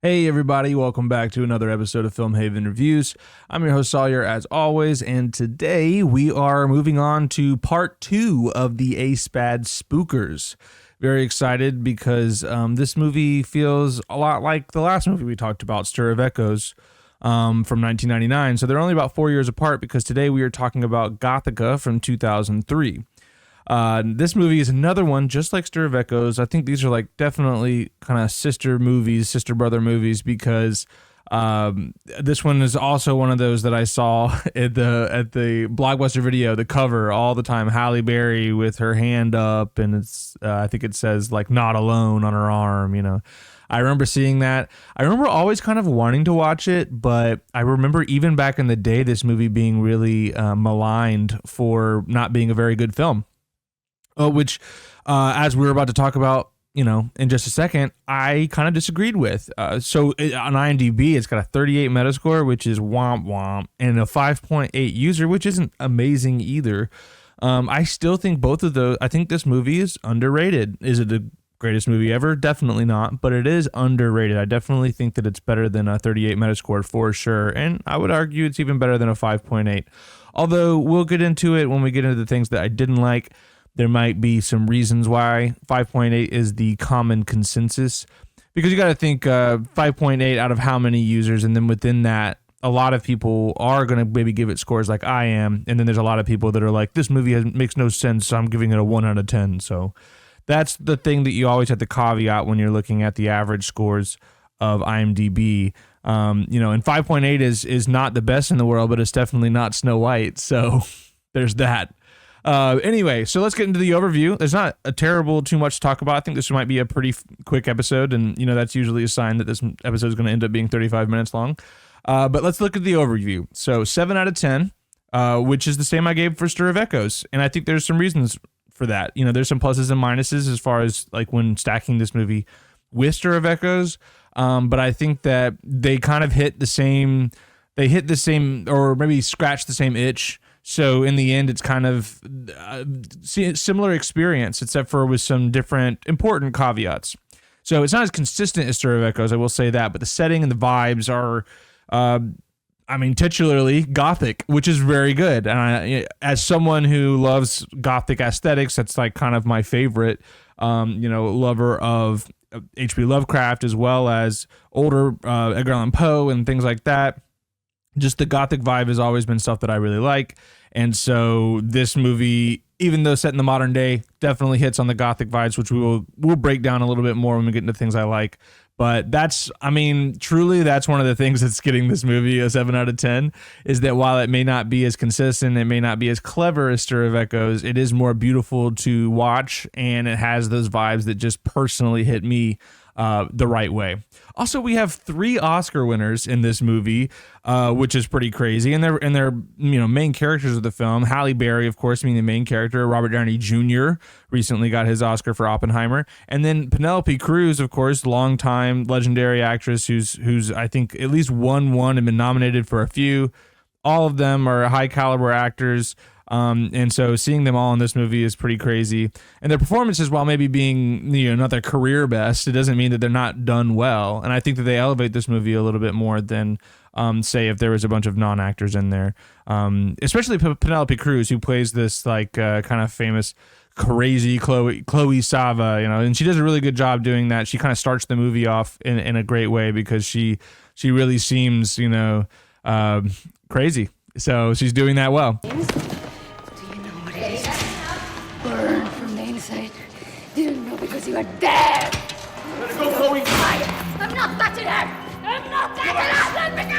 Hey everybody, welcome back to another episode of Flim Haven Reviews. I'm your host Sawyer as always, and today we are moving on to part 2 of the Aspad Spookers. Very excited because this movie feels a lot like the last movie we talked about, Stir of Echoes, from 1999. So they're only about 4 years apart because today we are talking about Gothika from 2003. This movie is another one just like Stir of Echoes. I think these are like definitely kind of sister brother movies, because this one is also one of those that I saw at the Blockbuster video, the cover all the time. Halle Berry with her hand up, and it's I think it says like "not alone" on her arm. I remember seeing that. I remember always kind of wanting to watch it, but I remember even back in the day this movie being really maligned for not being a very good film. Which, as we're about to talk about, in just a second, I kind of disagreed with. So on IMDb, it's got a 38 Metascore, which is womp womp, and a 5.8 user, which isn't amazing either. I still think both of those. I think this movie is underrated. Is it the greatest movie ever? Definitely not, but it is underrated. I definitely think that it's better than a 38 Metascore for sure, and I would argue it's even better than a 5.8. Although we'll get into it when we get into the things that I didn't like. There might be some reasons why 5.8 is the common consensus, because you got to think 5.8 out of how many users, and then within that, a lot of people are going to maybe give it scores like I am, and then there's a lot of people that are like, this movie makes no sense, so I'm giving it a 1 out of 10. So that's the thing that you always have to caveat when you're looking at the average scores of IMDb. And 5.8 is not the best in the world, but it's definitely not Snow White. So there's that. Anyway, so let's get into the overview. There's not too much to talk about. I think this might be a pretty quick episode, and that's usually a sign that this episode is going to end up being 35 minutes long. But let's look at the overview. So 7 out of 10, which is the same I gave for Stir of Echoes, and I think there's some reasons for that. There's some pluses and minuses as far as like when stacking this movie with Stir of Echoes, but I think that they kind of hit the same, or maybe scratch the same itch. So in the end, it's kind of a similar experience, except for with some different important caveats. So it's not as consistent as Stir of Echoes, I will say that, but the setting and the vibes are, titularly gothic, which is very good. And as someone who loves gothic aesthetics, that's like kind of my favorite, lover of H.P. Lovecraft, as well as older Edgar Allan Poe and things like that. Just the gothic vibe has always been stuff that I really like. And so this movie, even though set in the modern day, definitely hits on the gothic vibes, which we'll break down a little bit more when we get into things I like. But truly that's one of the things that's getting this movie a 7 out of 10, is that while it may not be as consistent, it may not be as clever as Stir of Echoes, it is more beautiful to watch, and it has those vibes that just personally hit me the right way. Also, we have 3 Oscar winners in this movie, which is pretty crazy, and they're main characters of the film. Halle Berry, of course, being the main character. Robert Downey Jr. recently got his Oscar for Oppenheimer, and then Penelope Cruz, of course, longtime legendary actress who's I think at least won one and been nominated for a few. All of them are high caliber actors. And so seeing them all in this movie is pretty crazy. And their performances, while maybe being not their career best, it doesn't mean that they're not done well. And I think that they elevate this movie a little bit more than, say, if there was a bunch of non-actors in there. Especially Penelope Cruz, who plays this like kind of famous crazy Chloe Sava, and she does a really good job doing that. She kind of starts the movie off in a great way, because she really seems crazy. So she's doing that well. Burned from the inside. Didn't know because you are dead. Let's go, Chloe. I'm not touching her. I'm not touching her. Let me go.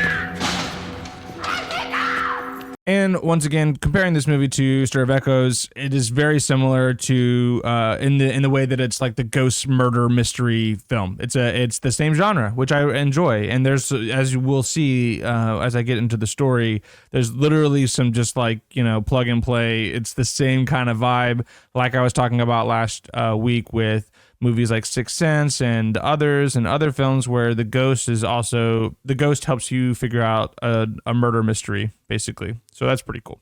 Let me go. And once again, comparing this movie to Stir of Echoes, it is very similar to in the way that it's like the ghost murder mystery film. It's the same genre, which I enjoy. And there's, as you will see as I get into the story, there's literally some just like plug and play. It's the same kind of vibe, like I was talking about last week with movies like Sixth Sense and others, and other films where the ghost helps you figure out a murder mystery, basically. So that's pretty cool.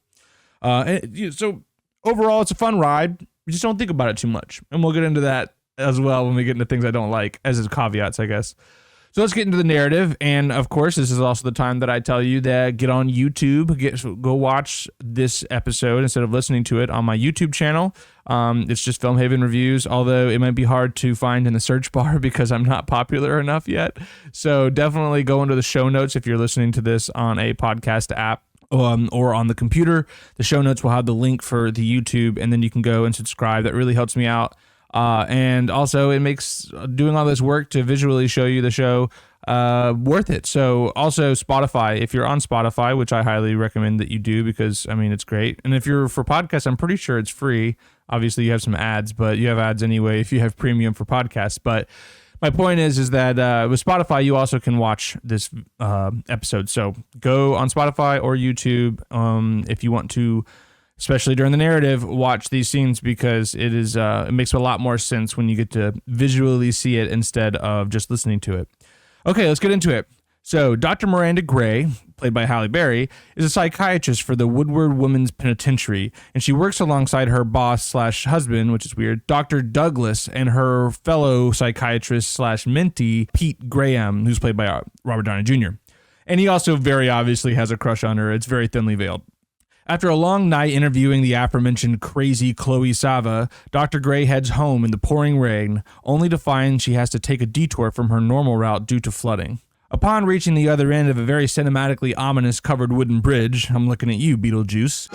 So overall, it's a fun ride. You just don't think about it too much, and we'll get into that as well when we get into things I don't like, as caveats, I guess. So let's get into the narrative. And of course, this is also the time that I tell you that get on YouTube, go watch this episode instead of listening to it on my YouTube channel. It's just Film Haven Reviews, although it might be hard to find in the search bar because I'm not popular enough yet. So definitely go into the show notes if you're listening to this on a podcast app. Or on the computer. The show notes will have the link for the YouTube, and then you can go and subscribe. That really helps me out. And also, it makes doing all this work to visually show you the show worth it. So also Spotify, if you're on Spotify, which I highly recommend that you do because, I mean, it's great. And if you're for podcasts, I'm pretty sure it's free. Obviously, you have some ads, but you have ads anyway if you have premium for podcasts. But my point is that with Spotify, you also can watch this episode. So go on Spotify or YouTube if you want to, especially during the narrative, watch these scenes because it makes a lot more sense when you get to visually see it instead of just listening to it. Okay, let's get into it. So Dr. Miranda Gray, played by Halle Berry, is a psychiatrist for the Woodward Women's Penitentiary, and she works alongside her boss/husband, which is weird, Dr. Douglas, and her fellow psychiatrist/mentee, Pete Graham, who's played by Robert Downey Jr. And he also very obviously has a crush on her. It's very thinly veiled. After a long night interviewing the aforementioned crazy Chloe Sava, Dr. Gray heads home in the pouring rain, only to find she has to take a detour from her normal route due to flooding. Upon reaching the other end of a very cinematically ominous covered wooden bridge, I'm looking at you, Beetlejuice,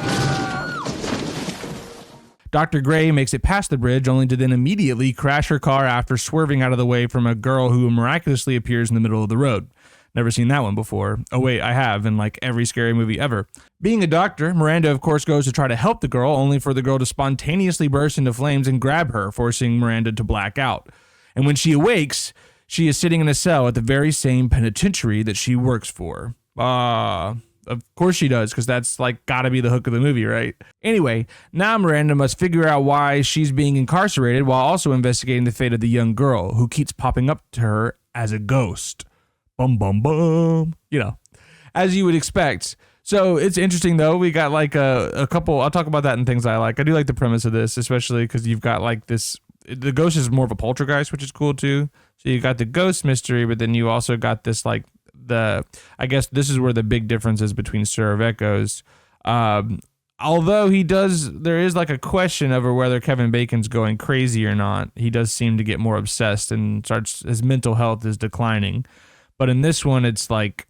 Dr. Gray makes it past the bridge only to then immediately crash her car after swerving out of the way from a girl who miraculously appears in the middle of the road. Never seen that one before. Oh wait, I have, in like every scary movie ever. Being a doctor, Miranda of course goes to try to help the girl, only for the girl to spontaneously burst into flames and grab her, forcing Miranda to black out. And when she awakes, she is sitting in a cell at the very same penitentiary that she works for. Of course she does, because that's like gotta be the hook of the movie, right? Anyway, now Miranda must figure out why she's being incarcerated while also investigating the fate of the young girl, who keeps popping up to her as a ghost. Bum, bum, bum. You know, as you would expect. So it's interesting, though. We got like a couple, I'll talk about that in things I like. I do like the premise of this, especially because you've got like this, the ghost is more of a poltergeist, which is cool too. So you got the ghost mystery, but then you also got this like I guess this is where the big difference is between Stir of Echoes. Although there is like a question over whether Kevin Bacon's going crazy or not. He does seem to get more obsessed and his mental health is declining. But in this one, it's like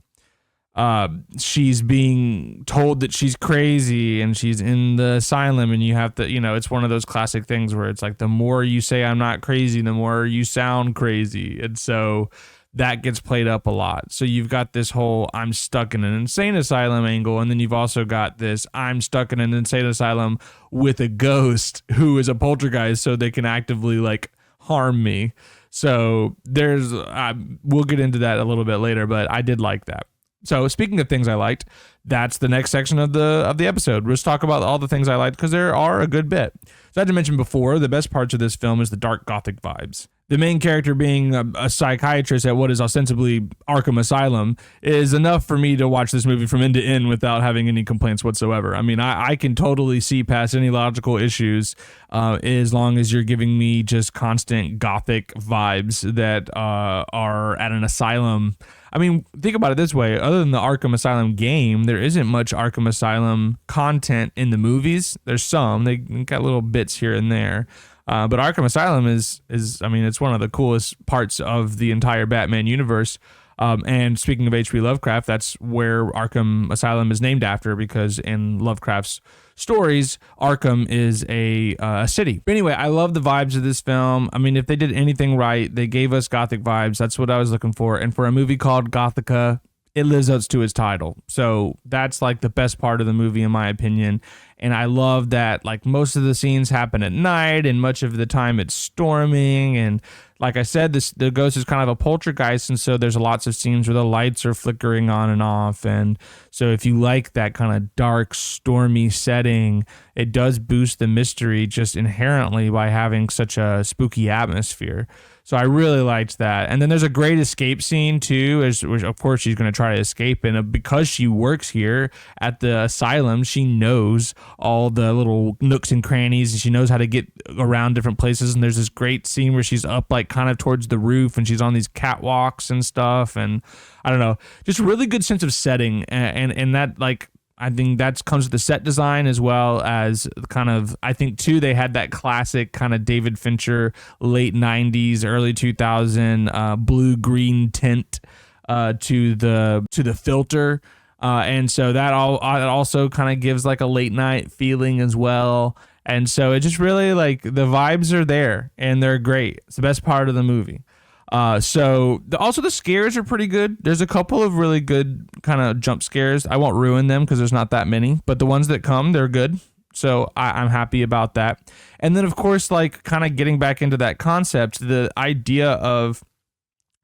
she's being told that she's crazy and she's in the asylum, and you have to, it's one of those classic things where it's like the more you say I'm not crazy, the more you sound crazy. And so that gets played up a lot. So you've got this whole I'm stuck in an insane asylum angle, and then you've also got this I'm stuck in an insane asylum with a ghost who is a poltergeist, so they can actively like harm me. So we'll get into that a little bit later, but I did like that. So speaking of things I liked, that's the next section of the episode. Let's talk about all the things I liked, because there are a good bit. So as I mentioned before, the best parts of this film is the dark gothic vibes. The main character being a psychiatrist at what is ostensibly Arkham Asylum is enough for me to watch this movie from end to end without having any complaints whatsoever. I mean, I can totally see past any logical issues as long as you're giving me just constant gothic vibes that are at an asylum. I mean, think about it this way. Other than the Arkham Asylum game, there isn't much Arkham Asylum content in the movies. There's some. They got little bits here and there. But Arkham Asylum is I mean, it's one of the coolest parts of the entire Batman universe. And speaking of H.P. Lovecraft, that's where Arkham Asylum is named after, because in Lovecraft's stories, Arkham is a city. But anyway, I love the vibes of this film. I mean, if they did anything right, they gave us gothic vibes. That's what I was looking for. And for a movie called Gothika, it lives up to its title. So that's like the best part of the movie, in my opinion. And I love that like most of the scenes happen at night, and much of the time it's storming. And like I said, the ghost is kind of a poltergeist, and so there's lots of scenes where the lights are flickering on and off. And so if you like that kind of dark, stormy setting, it does boost the mystery just inherently by having such a spooky atmosphere. So I really liked that. And then there's a great escape scene too, which of course she's going to try to escape. And because she works here at the asylum, she knows all the little nooks and crannies, and she knows how to get around different places. And there's this great scene where she's up like kind of towards the roof, and she's on these catwalks and stuff. And I don't know, just really good sense of setting. And that, like, I think that comes with the set design as well as kind of, I think too, they had that classic kind of David Fincher late 90s, early 2000 blue-green tint to the filter. And so that it also kind of gives like a late night feeling as well. And so it just really, like, the vibes are there and they're great. It's the best part of the movie. Also the scares are pretty good. There's a couple of really good kind of jump scares. I won't ruin them because there's not that many, but the ones that come, they're good. So I'm happy about that. And then of course, like, kind of getting back into that concept, the idea of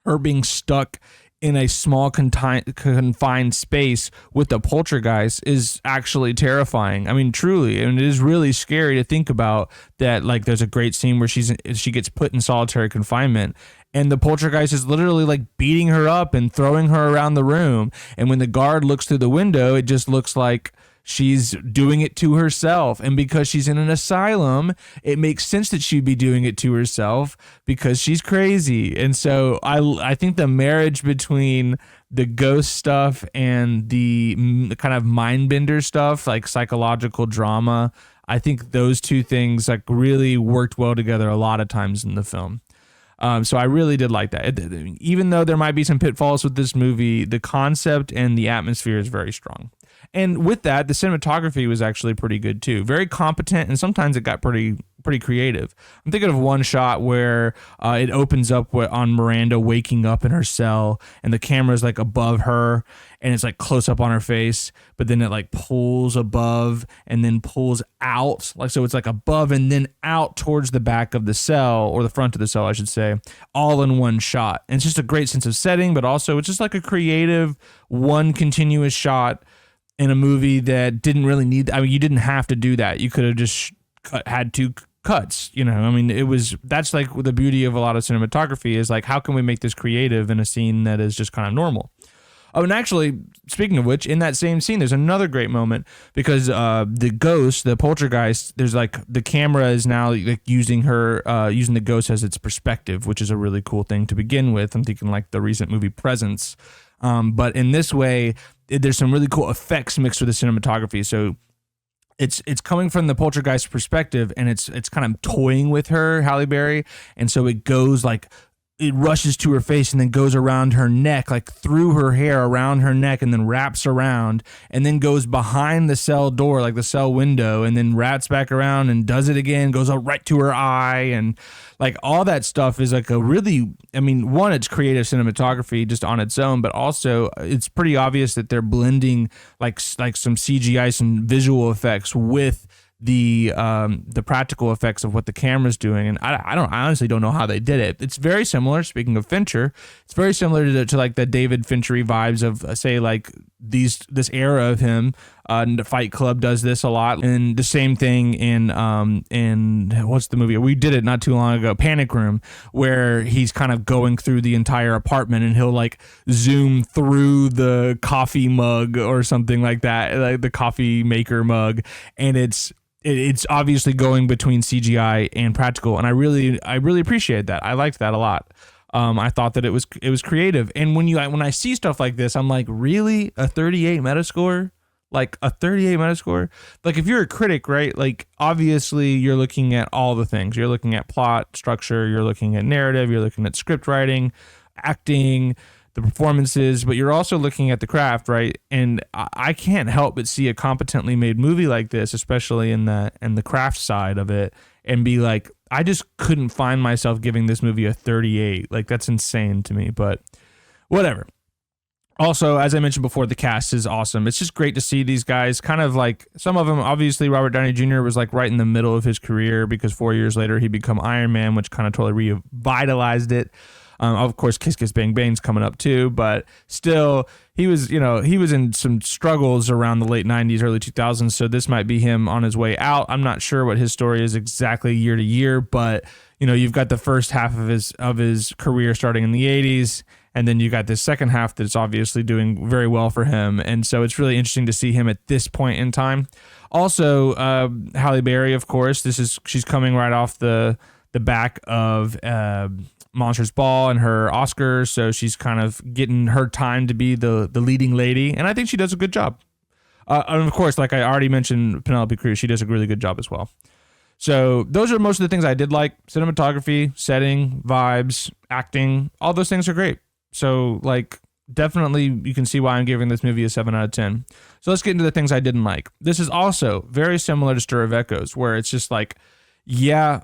her being stuck in a small confined space with the poltergeist is actually terrifying. I mean, truly, and it is really scary to think about that. Like, there's a great scene where she gets put in solitary confinement, and the poltergeist is literally like beating her up and throwing her around the room. And when the guard looks through the window, it just looks like she's doing it to herself. And because she's in an asylum, it makes sense that she'd be doing it to herself because she's crazy. And so I think the marriage between the ghost stuff and the kind of mind bender stuff, like psychological drama, I think those two things like really worked well together a lot of times in the film. So I really did like that. Even though there might be some pitfalls with this movie, the concept and the atmosphere is very strong. And with that, the cinematography was actually pretty good too. Very competent, and sometimes it got pretty creative. I'm thinking of one shot where it opens up on Miranda waking up in her cell, and the camera's like above her, and it's like close up on her face, but then it like pulls above and then pulls out, like, so it's like above and then out towards the back of the cell, or the front of the cell, I should say, all in one shot. And it's just a great sense of setting, but also it's just like a creative one continuous shot in a movie that didn't really need, I mean, you didn't have to do that. You could have just had two cuts, you know. I mean, that's like the beauty of a lot of cinematography is like, how can we make this creative in a scene that is just kind of normal? Oh, and actually, speaking of which, in that same scene, there's another great moment because the ghost, the poltergeist, there's like the camera is now like using the ghost as its perspective, which is a really cool thing to begin with. I'm thinking like the recent movie Presence. But in this way, there's some really cool effects mixed with the cinematography. So it's coming from the poltergeist perspective, and it's kind of toying with her, Halle Berry, and so it goes like, it rushes to her face and then goes around her neck, like through her hair around her neck, and then wraps around and then goes behind the cell door, like the cell window, and then wraps back around and does it again, goes up right to her eye. And like all that stuff is like a really, I mean, one, it's creative cinematography just on its own, but also it's pretty obvious that they're blending like some CGI, some visual effects with the practical effects of what the camera's doing. And I honestly don't know how they did it. It's very similar, speaking of Fincher, it's very similar to like the David Finchery vibes of say like this era of him. The Fight Club does this a lot, and the same thing in what's the movie? We did it not too long ago, Panic Room, where he's kind of going through the entire apartment and he'll like zoom through the coffee mug or something like that, like the coffee maker mug, and it's obviously going between CGI and practical, and I really appreciate that. I liked that a lot. I thought that it was creative, and when I see stuff like this, I'm like, really, a 38 Metascore? Like a 38 Metascore? Like if you're a critic, right? Like obviously you're looking at all the things. You're looking at plot, structure, you're looking at narrative, you're looking at script writing, acting, the performances, but you're also looking at the craft, right? And I can't help but see a competently made movie like this, especially in the craft side of it, and be like, I just couldn't find myself giving this movie a 38. Like that's insane to me, but whatever. Also, as I mentioned before, the cast is awesome. It's just great to see these guys, kind of like some of them. Obviously, Robert Downey Jr. was like right in the middle of his career because 4 years later he became Iron Man, which kind of totally revitalized it. Of course, Kiss Kiss Bang Bang's coming up too, but still, he was in some struggles around the late 90s, early 2000s, so this might be him on his way out. I'm not sure what his story is exactly year to year, but you've got the first half of his career starting in the 80s, and then you got this second half that's obviously doing very well for him, and so it's really interesting to see him at this point in time. Also, Halle Berry, of course, she's coming right off the back of Monsters Ball and her Oscars, so she's kind of getting her time to be the leading lady, and I think she does a good job. And of course, like I already mentioned, Penelope Cruz, she does a really good job as well. So those are most of the things I did like. Cinematography, setting, vibes, acting, all those things are great. So like definitely you can see why I'm giving this movie a 7 out of 10. So let's get into the things I didn't like. This is also very similar to Stir of Echoes, where it's just like, yeah,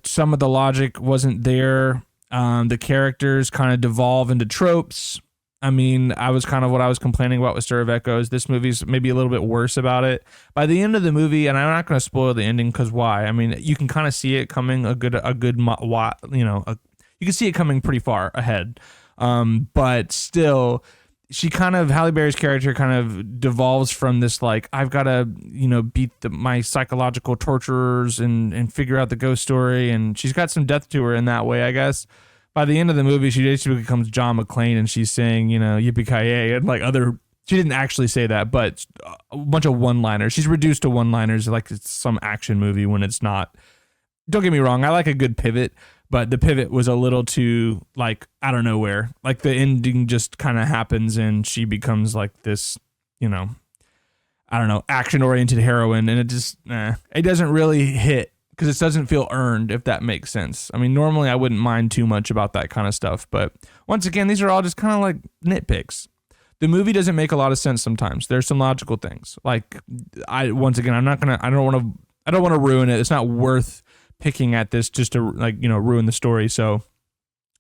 some of the logic wasn't there. The characters kind of devolve into tropes. I mean, I was kind of what I was complaining about with Stir of Echoes. This movie's maybe a little bit worse about it. By the end of the movie, and I'm not going to spoil the ending because why? I mean, you can kind of see it coming you can see it coming pretty far ahead. But still, Halle Berry's character kind of devolves from this, like, I've got to, beat my psychological torturers and figure out the ghost story. And she's got some depth to her in that way, I guess. By the end of the movie, she basically becomes John McClane and she's saying, yippee-ki-yay, and like she didn't actually say that, but a bunch of one-liners. She's reduced to one-liners like it's some action movie when it's not. Don't get me wrong, I like a good pivot, but the pivot was a little too, like, out of nowhere. Like, the ending just kind of happens and she becomes like this, action-oriented heroine, and it just, it doesn't really hit because it doesn't feel earned, if that makes sense. I mean, normally I wouldn't mind too much about that kind of stuff, but once again, these are all just kind of like nitpicks. The movie doesn't make a lot of sense sometimes. There's some logical things. Like, I don't want to ruin it. It's not worth picking at this just to ruin the story. So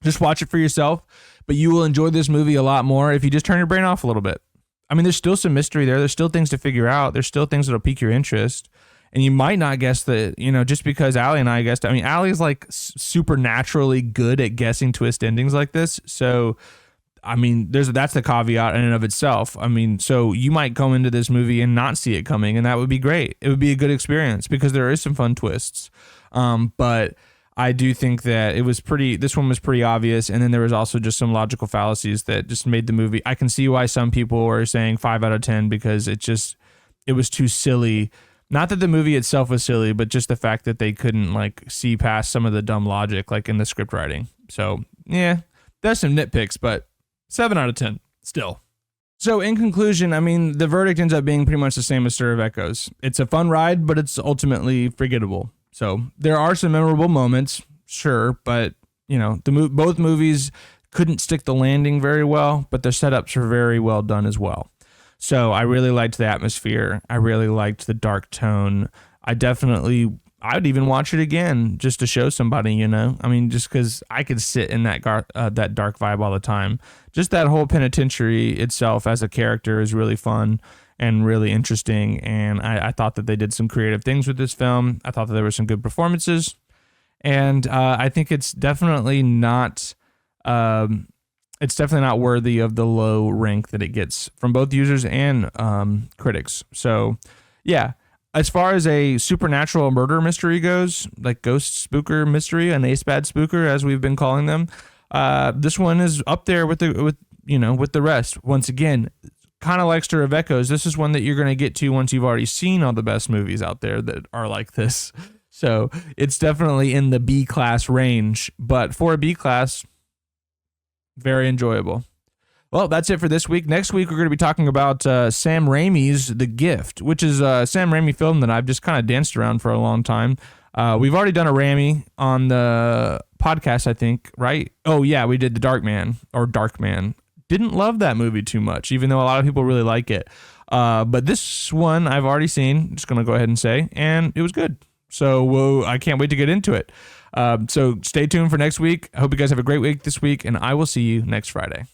just watch it for yourself, but you will enjoy this movie a lot more if you just turn your brain off a little bit. I mean, there's still some mystery there. There's still things to figure out. There's still things that'll pique your interest. And you might not guess that, just because Allie and I guessed. I mean, Allie's like supernaturally good at guessing twist endings like this. So, I mean, that's the caveat in and of itself. I mean, so you might go into this movie and not see it coming, and that would be great. It would be a good experience because there is some fun twists. But I do think that this one was pretty obvious. And then there was also just some logical fallacies that just made the movie. I can see why some people were saying 5 out of 10 because it was too silly. Not that the movie itself was silly, but just the fact that they couldn't see past some of the dumb logic in the script writing. So yeah, there's some nitpicks, but 7 out of 10 still. So in conclusion, I mean, the verdict ends up being pretty much the same as Stir of Echoes. It's a fun ride, but it's ultimately forgettable. So there are some memorable moments, sure, but both movies couldn't stick the landing very well, but their setups are very well done as well. So I really liked the atmosphere. I really liked the dark tone. I would even watch it again just to show somebody, I mean, just because I could sit in that dark vibe all the time. Just that whole penitentiary itself as a character is really fun and really interesting. And I thought that they did some creative things with this film. I thought that there were some good performances. And I think it's definitely not... it's definitely not worthy of the low rank that it gets from both users and critics. So, yeah, as far as a supernatural murder mystery goes, like ghost spooker mystery, an Aspad spooker, as we've been calling them, this one is up there with the rest. Once again, kind of like Stir of Echoes, this is one that you're going to get to once you've already seen all the best movies out there that are like this. So it's definitely in the B class range, but for a B class, very enjoyable. Well, that's it for this week. Next week, we're going to be talking about Sam Raimi's The Gift, which is a Sam Raimi film that I've just kind of danced around for a long time. We've already done a Raimi on the podcast, I think, right? Oh, yeah, we did The Dark Man. Didn't love that movie too much, even though a lot of people really like it. But this one I've already seen, just going to go ahead and say, and it was good. So I can't wait to get into it. So stay tuned for next week. I hope you guys have a great week this week, and I will see you next Friday.